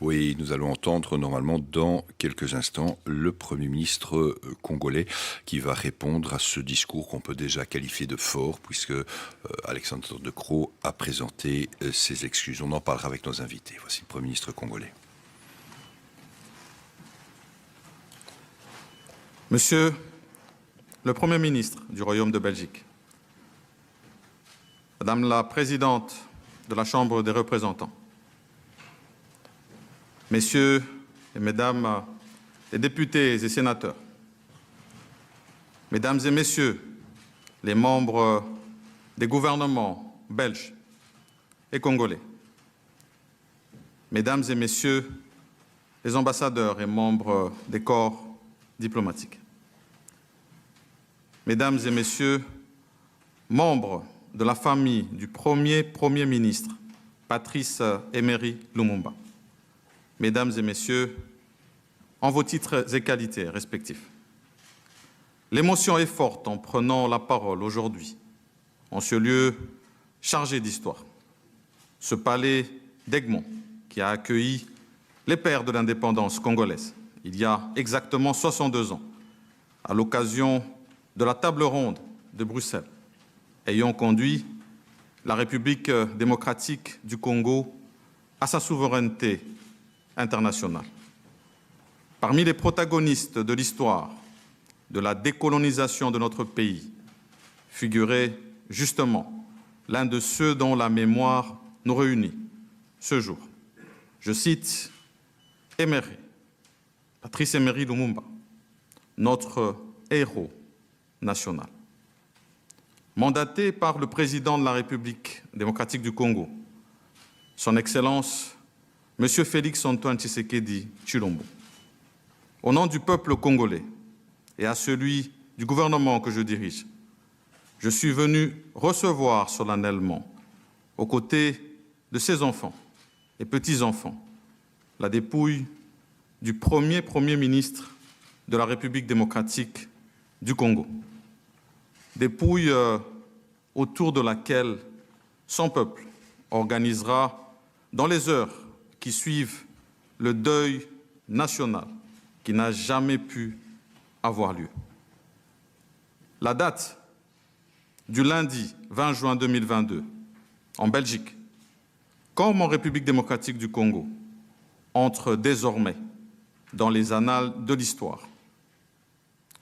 Oui, nous allons entendre normalement dans quelques instants le Premier ministre congolais qui va répondre à ce discours qu'on peut déjà qualifier de fort puisque Alexandre De Croo a présenté ses excuses. On en parlera avec nos invités. Voici le Premier ministre congolais. Monsieur le Premier ministre du Royaume de Belgique, Madame la Présidente de la Chambre des représentants, Messieurs et Mesdames les députés et sénateurs, Mesdames et Messieurs les membres des gouvernements belges et congolais, Mesdames et Messieurs les ambassadeurs et membres des corps diplomatiques, Mesdames et Messieurs, membres de la famille du Premier ministre, Patrice Emery Lumumba, Mesdames et Messieurs, en vos titres et qualités respectifs. L'émotion est forte en prenant la parole aujourd'hui, en ce lieu chargé d'histoire, ce palais d'Egmont qui a accueilli les pères de l'indépendance congolaise il y a exactement 62 ans, à l'occasion de la table ronde de Bruxelles, ayant conduit la République démocratique du Congo à sa souveraineté internationale. Parmi les protagonistes de l'histoire de la décolonisation de notre pays figurait justement l'un de ceux dont la mémoire nous réunit ce jour. Je cite Patrice Emery Lumumba, notre héros national. Mandaté par le président de la République démocratique du Congo, Son Excellence, M. Félix-Antoine Tshisekedi Tshilombo, au nom du peuple congolais et à celui du gouvernement que je dirige, je suis venu recevoir solennellement, aux côtés de ses enfants et petits-enfants, la dépouille du Premier ministre de la République démocratique du Congo. Dépouille autour de laquelle son peuple organisera dans les heures qui suivent le deuil national qui n'a jamais pu avoir lieu. La date du lundi 20 juin 2022, en Belgique, comme en République démocratique du Congo, entre désormais dans les annales de l'histoire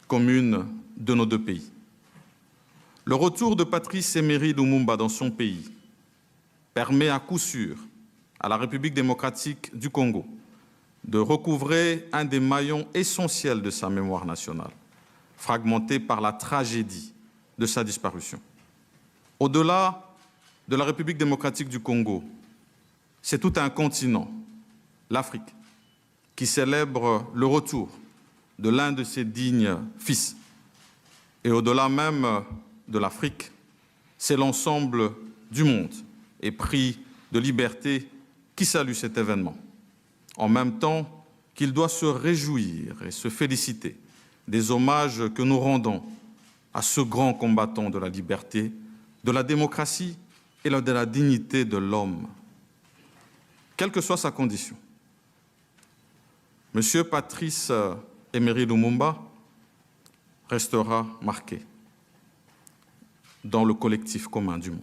commune de nos deux pays. Le retour de Patrice Emery Lumumba dans son pays permet à coup sûr à la République démocratique du Congo de recouvrer un des maillons essentiels de sa mémoire nationale, fragmenté par la tragédie de sa disparition. Au-delà de la République démocratique du Congo, c'est tout un continent, l'Afrique, qui célèbre le retour de l'un de ses dignes fils. Et au-delà même de l'Afrique, c'est l'ensemble du monde épris de liberté qui salue cet événement, en même temps qu'il doit se réjouir et se féliciter des hommages que nous rendons à ce grand combattant de la liberté, de la démocratie et de la dignité de l'homme, quelle que soit sa condition. Monsieur Patrice Emery Lumumba restera marqué dans le collectif commun du monde.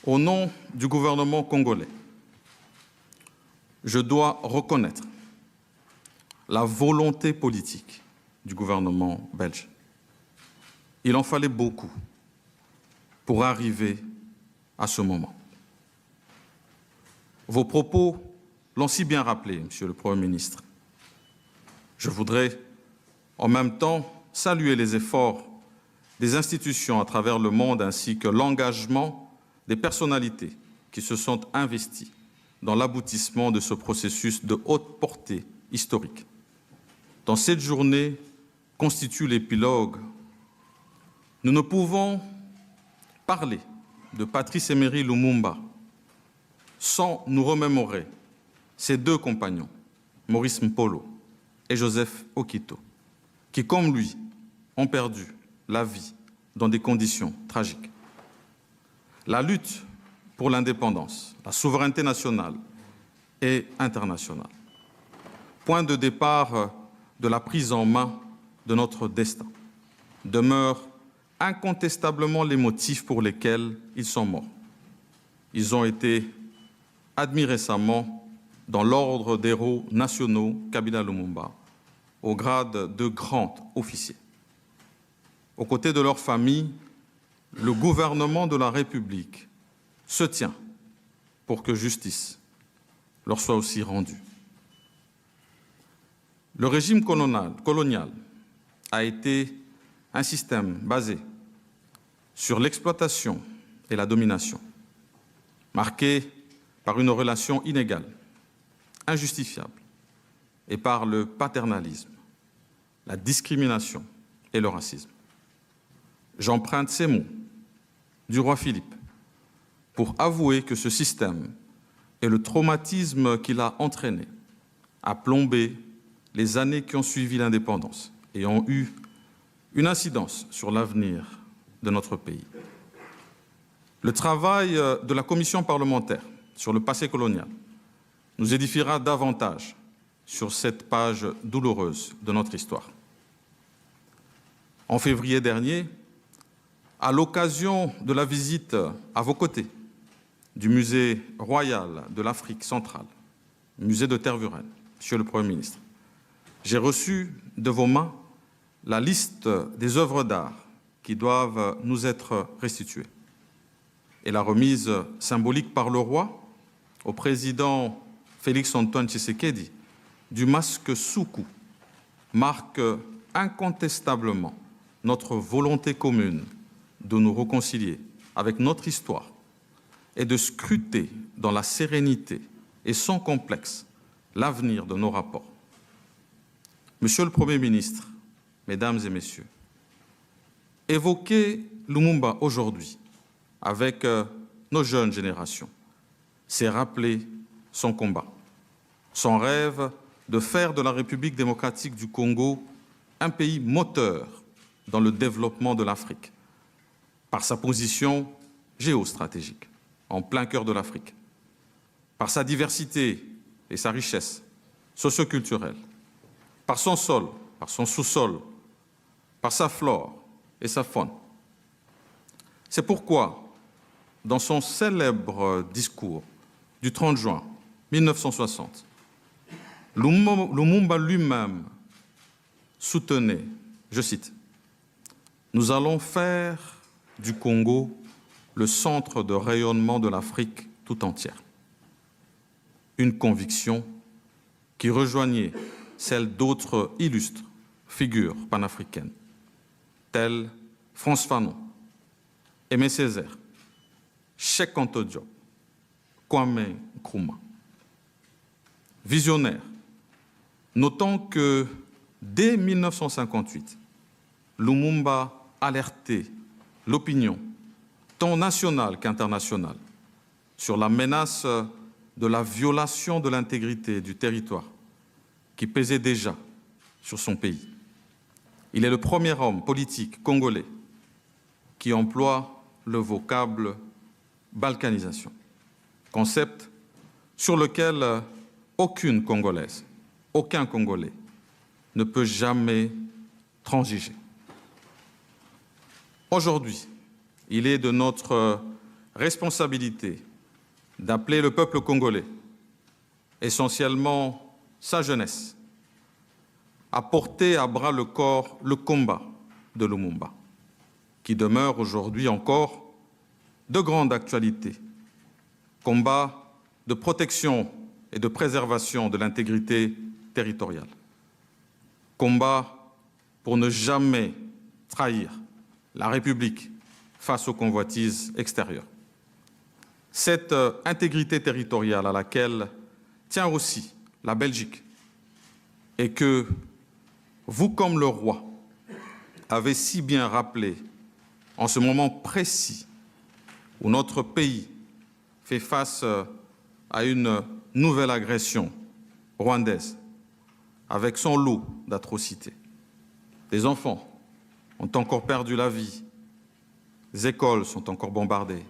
Au nom du gouvernement congolais, je dois reconnaître la volonté politique du gouvernement belge. Il en fallait beaucoup pour arriver à ce moment. Vos propos l'ont si bien rappelé, Monsieur le Premier ministre. Je voudrais en même temps saluer les efforts des institutions à travers le monde ainsi que l'engagement des personnalités qui se sont investies dans l'aboutissement de ce processus de haute portée historique. Dans cette journée constitue l'épilogue, nous ne pouvons parler de Patrice Emery Lumumba sans nous remémorer ses deux compagnons, Maurice Mpolo et Joseph Okito, qui, comme lui, ont perdu la vie dans des conditions tragiques. La lutte pour l'indépendance, la souveraineté nationale et internationale. Point de départ de la prise en main de notre destin demeurent incontestablement les motifs pour lesquels ils sont morts. Ils ont été admis récemment dans l'ordre des héros nationaux Kabila Lumumba, au grade de grand officier. Aux côtés de leurs familles, le gouvernement de la République se tient pour que justice leur soit aussi rendue. Le régime colonial a été un système basé sur l'exploitation et la domination, marqué par une relation inégale, injustifiable, et par le paternalisme, la discrimination et le racisme. J'emprunte ces mots du roi Philippe pour avouer que ce système et le traumatisme qu'il a entraîné a plombé les années qui ont suivi l'indépendance et ont eu une incidence sur l'avenir de notre pays. Le travail de la commission parlementaire sur le passé colonial nous édifiera davantage sur cette page douloureuse de notre histoire. En février dernier, à l'occasion de la visite à vos côtés du Musée royal de l'Afrique centrale, musée de Tervuren, Monsieur le Premier ministre, j'ai reçu de vos mains la liste des œuvres d'art qui doivent nous être restituées. Et la remise symbolique par le roi au président Félix-Antoine Tshisekedi du masque Soukou marque incontestablement notre volonté commune de nous réconcilier avec notre histoire et de scruter dans la sérénité et sans complexe l'avenir de nos rapports. Monsieur le Premier ministre, Mesdames et Messieurs, évoquer Lumumba aujourd'hui avec nos jeunes générations, c'est rappeler son combat, son rêve de faire de la République démocratique du Congo un pays moteur dans le développement de l'Afrique, par sa position géostratégique, en plein cœur de l'Afrique, par sa diversité et sa richesse socioculturelle, par son sol, par son sous-sol, par sa flore et sa faune. C'est pourquoi, dans son célèbre discours du 30 juin 1960, Lumumba lui-même soutenait, je cite, « Nous allons faire du Congo le centre de rayonnement de l'Afrique tout entière ». Une conviction qui rejoignait celle d'autres illustres figures panafricaines, telles Frantz Fanon, Aimé Césaire, Cheikh Anta Diop, Kwame Nkrumah. Visionnaire, notons que dès 1958, Lumumba alertait l'opinion, tant nationale qu'internationale, sur la menace de la violation de l'intégrité du territoire qui pesait déjà sur son pays. Il est le premier homme politique congolais qui emploie le vocable balkanisation, concept sur lequel aucune Congolaise, aucun Congolais ne peut jamais transiger. Aujourd'hui, il est de notre responsabilité d'appeler le peuple congolais, essentiellement sa jeunesse, à porter à bras le corps le combat de Lumumba, qui demeure aujourd'hui encore de grande actualité. Combat de protection et de préservation de l'intégrité territoriale. Combat pour ne jamais trahir la République face aux convoitises extérieures. Cette intégrité territoriale à laquelle tient aussi la Belgique et que vous, comme le roi, avez si bien rappelé en ce moment précis où notre pays fait face à une nouvelle agression rwandaise avec son lot d'atrocités. Des enfants ont encore perdu la vie, les écoles sont encore bombardées.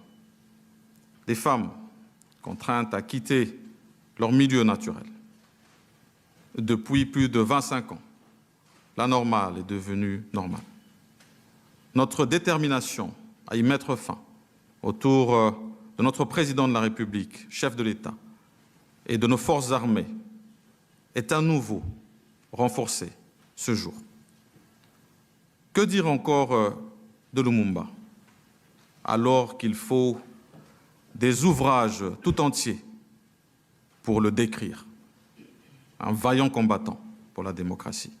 des femmes contraintes à quitter leur milieu naturel. Depuis plus de 25 ans, la normale est devenue normale. Notre détermination à y mettre fin autour de notre président de la République, chef de l'État, et de nos forces armées est à nouveau renforcée ce jour. Que dire encore de Lumumba, alors qu'il faut des ouvrages tout entiers pour le décrire? Un vaillant combattant pour la démocratie,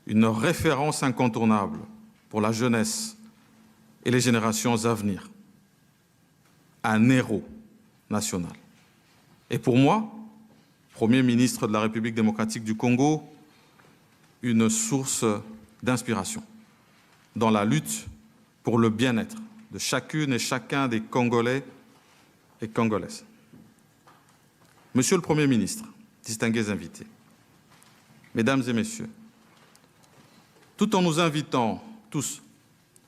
une référence incontournable pour la jeunesse et les générations à venir, un héros national. Et pour moi, Premier ministre de la République démocratique du Congo, une source d'inspiration dans la lutte pour le bien-être de chacune et chacun des Congolais et Congolaises. Monsieur le Premier ministre, distingués invités, Mesdames et Messieurs, tout en nous invitant tous,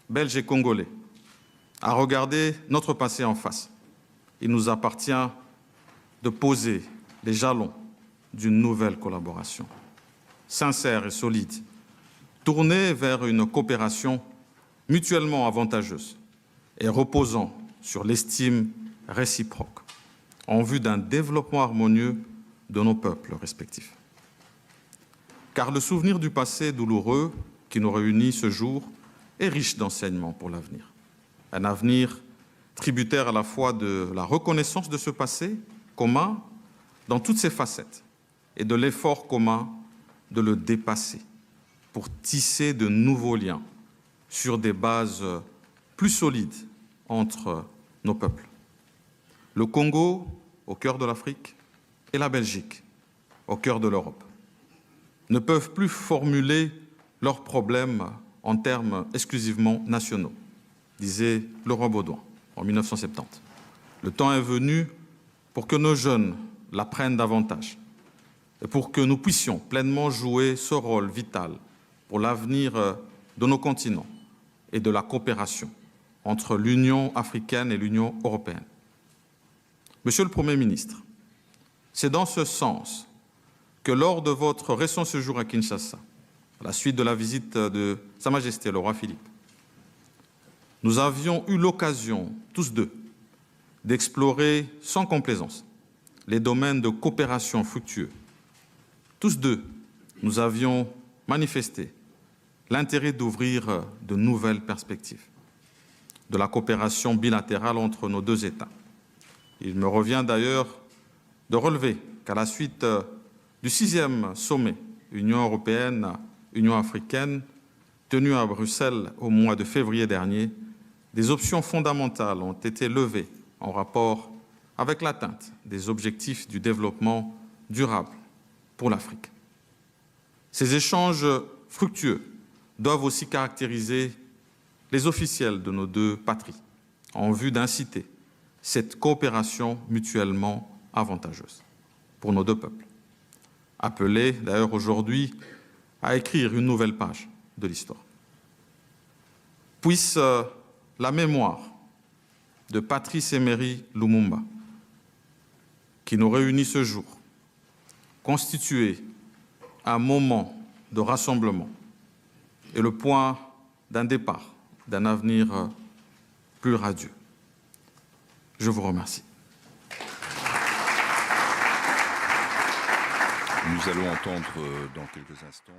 Belges et Congolais, à regarder notre passé en face, il nous appartient de poser les jalons d'une nouvelle collaboration, sincère et solide, tournée vers une coopération mutuellement avantageuse et reposant sur l'estime réciproque, en vue d'un développement harmonieux de nos peuples respectifs. Car le souvenir du passé douloureux qui nous réunit ce jour est riche d'enseignements pour l'avenir. Un avenir tributaire à la fois de la reconnaissance de ce passé commun dans toutes ses facettes et de l'effort commun de le dépasser pour tisser de nouveaux liens sur des bases plus solides entre nos peuples. Le Congo, au cœur de l'Afrique, et la Belgique, au cœur de l'Europe, ne peuvent plus formuler leurs problèmes en termes exclusivement nationaux, disait Laurent Baudouin en 1970. Le temps est venu pour que nos jeunes l'apprennent davantage et pour que nous puissions pleinement jouer ce rôle vital pour l'avenir de nos continents et de la coopération entre l'Union africaine et l'Union européenne. Monsieur le Premier ministre, c'est dans ce sens que lors de votre récent séjour à Kinshasa, à la suite de la visite de Sa Majesté le roi Philippe, nous avions eu l'occasion, tous deux, d'explorer sans complaisance les domaines de coopération fructueux. Tous deux, nous avions manifesté l'intérêt d'ouvrir de nouvelles perspectives de la coopération bilatérale entre nos deux États. Il me revient d'ailleurs de relever qu'à la suite du 6e sommet Union européenne-Union africaine tenu à Bruxelles au mois de février dernier, des options fondamentales ont été levées en rapport avec l'atteinte des objectifs du développement durable pour l'Afrique. Ces échanges fructueux doivent aussi caractériser les officiels de nos deux patries en vue d'inciter cette coopération mutuellement avantageuse pour nos deux peuples, appelés d'ailleurs aujourd'hui à écrire une nouvelle page de l'histoire. Puisse la mémoire de Patrice Emery Lumumba, qui nous réunit ce jour, constituer un moment de rassemblement et le point d'un départ, d'un avenir plus radieux. Je vous remercie. Nous allons entendre dans quelques instants